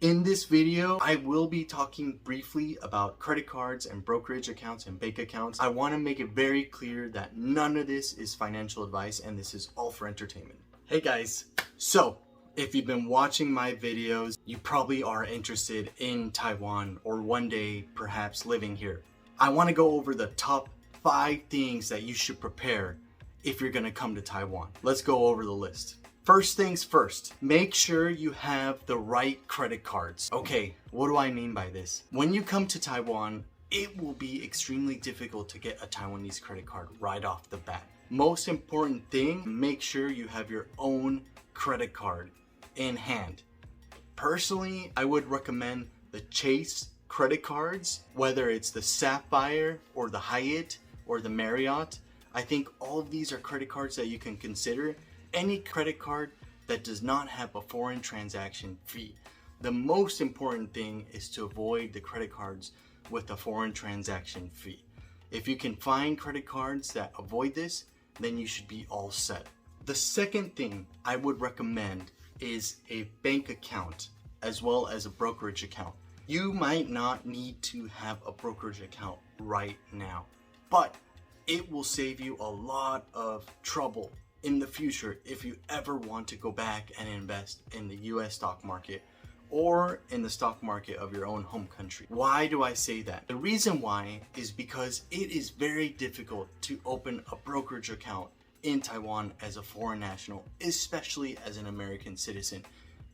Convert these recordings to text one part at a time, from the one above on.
In this video, I will be talking briefly about credit cards and brokerage accounts and bank accounts. I want to make it very clear that none of this is financial advice and this is all for entertainment. Hey guys, so if you've been watching my videos, you probably are interested in Taiwan or one day perhaps living here. I want to go over the top 5 things that you should prepare if you're going to come to Taiwan. Let's go over the list. First things first, make sure you have the right credit cards. Okay, what do I mean by this? When you come to Taiwan, it will be extremely difficult to get a Taiwanese credit card right off the bat. Most important thing, make sure you have your own credit card in hand. Personally, I would recommend the Chase credit cards, whether it's the Sapphire or the Hyatt or the Marriott. I think all of these are credit cards that you can consider. Any credit card that does not have a foreign transaction fee. The most important thing is to avoid the credit cards with a foreign transaction fee. If you can find credit cards that avoid this, then you should be all set. The second thing I would recommend is a bank account as well as a brokerage account. You might not need to have a brokerage account right now, but it will save you a lot of trouble in the future if you ever want to go back and invest in the US stock market or in the stock market of your own home country. Why do I say that? The reason why is because it is very difficult to open a brokerage account in Taiwan as a foreign national, especially as an American citizen,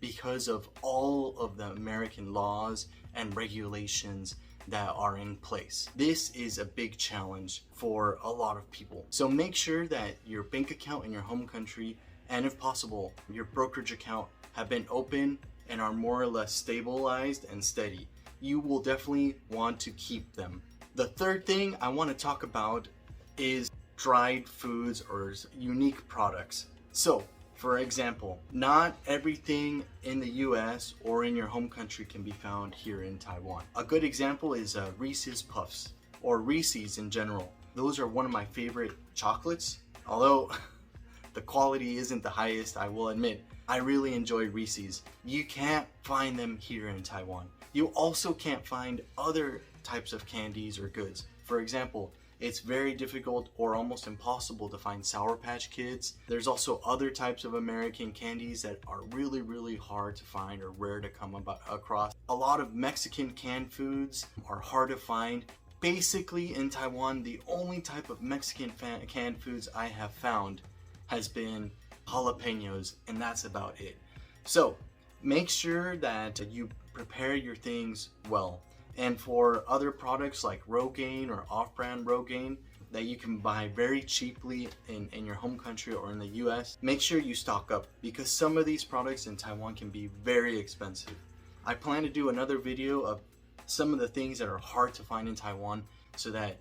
because of all of the American laws and regulations that are in place. This is a big challenge for a lot of people. So make sure that your bank account in your home country, and if possible, your brokerage account have been open and are more or less stabilized and steady. You will definitely want to keep them. The third thing I want to talk about is dried foods or unique products. So, for example, not everything in the US or in your home country can be found here in Taiwan. A good example is Reese's Puffs or Reese's in general. Those are one of my favorite chocolates. Although the quality isn't the highest, I will admit, I really enjoy Reese's. You can't find them here in Taiwan. You also can't find other types of candies or goods. For example, it's very difficult or almost impossible to find Sour Patch Kids. There's also other types of American candies that are really hard to find or rare to come across. A lot of Mexican canned foods are hard to find. Basically in Taiwan, the only type of Mexican canned foods I have found has been jalapenos, and that's about it. So make sure that you prepare your things well. And for other products like Rogaine or off-brand Rogaine that you can buy very cheaply in your home country or in the US, make sure you stock up because some of these products in Taiwan can be very expensive. I plan to do another video of some of the things that are hard to find in Taiwan so that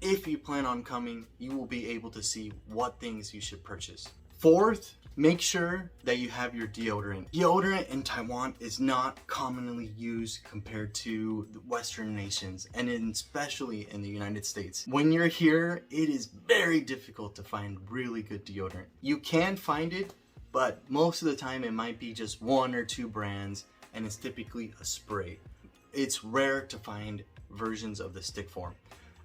if you plan on coming, you will be able to see what things you should purchase. Fourth, make sure that you have your deodorant. Deodorant in Taiwan is not commonly used compared to the Western nations, and especially in the United States. When you're here, it is very difficult to find really good deodorant. You can find it, but most of the time it might be just 1 or 2 brands, and it's typically a spray. It's rare to find versions of the stick form.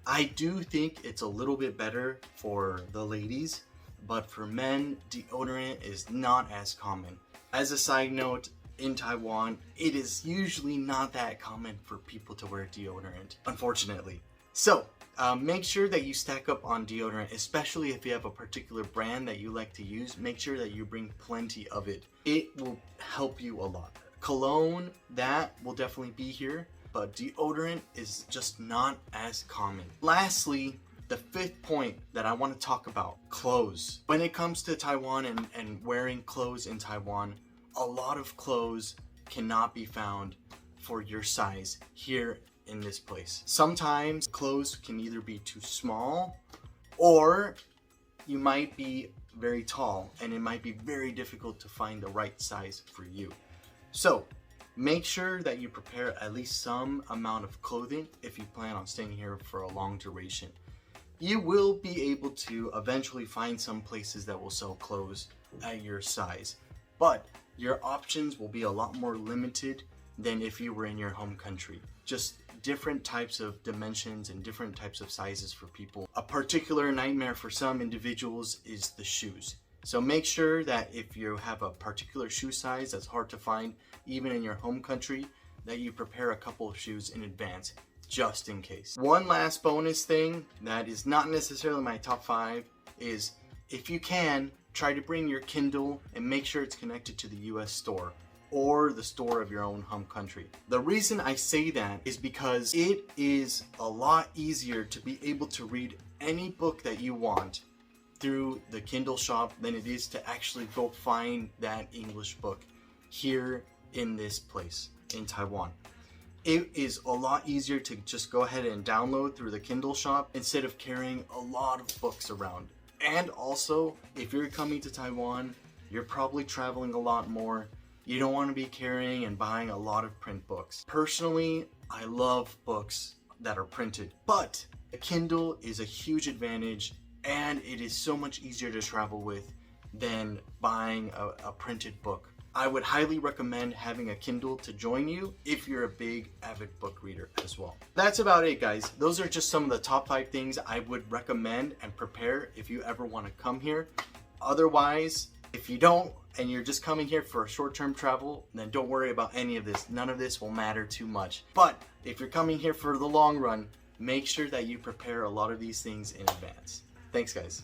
I do think it's a little bit better for the ladies, but for men, deodorant is not as common. As a side note, in Taiwan, it is usually not that common for people to wear deodorant, unfortunately. So, make sure that you stack up on deodorant, especially if you have a particular brand that you like to use. Make sure that you bring plenty of it. It will help you a lot. Cologne, that will definitely be here, but deodorant is just not as common. Lastly, the 5th point that I want to talk about, clothes. When it comes to Taiwan and wearing clothes in Taiwan, a lot of clothes cannot be found for your size here in this place. Sometimes clothes can either be too small or you might be very tall and it might be very difficult to find the right size for you. So make sure that you prepare at least some amount of clothing if you plan on staying here for a long duration. You will be able to eventually find some places that will sell clothes at your size, but your options will be a lot more limited than if you were in your home country. Just different types of dimensions and different types of sizes for people. A particular nightmare for some individuals is the shoes. So make sure that if you have a particular shoe size that's hard to find even in your home country, that you prepare a couple of shoes in advance just in case. One last bonus thing that is not necessarily my top 5 is, if you can, try to bring your Kindle and make sure it's connected to the US store or the store of your own home country. The reason I say that is because it is a lot easier to be able to read any book that you want through the Kindle shop than it is to actually go find that English book here in this place in Taiwan. It is a lot easier to just go ahead and download through the Kindle shop instead of carrying a lot of books around. And also, if you're coming to Taiwan, you're probably traveling a lot more. You don't want to be carrying and buying a lot of print books. Personally, I love books that are printed, but a Kindle is a huge advantage, and it is so much easier to travel with than buying a printed book. I would highly recommend having a Kindle to join you if you're a big avid book reader as well. That's about it, guys. Those are just some of the top 5 things I would recommend and prepare if you ever want to come here. Otherwise, if you don't and you're just coming here for a short-term travel, then don't worry about any of this. None of this will matter too much. But if you're coming here for the long run, make sure that you prepare a lot of these things in advance. Thanks, guys.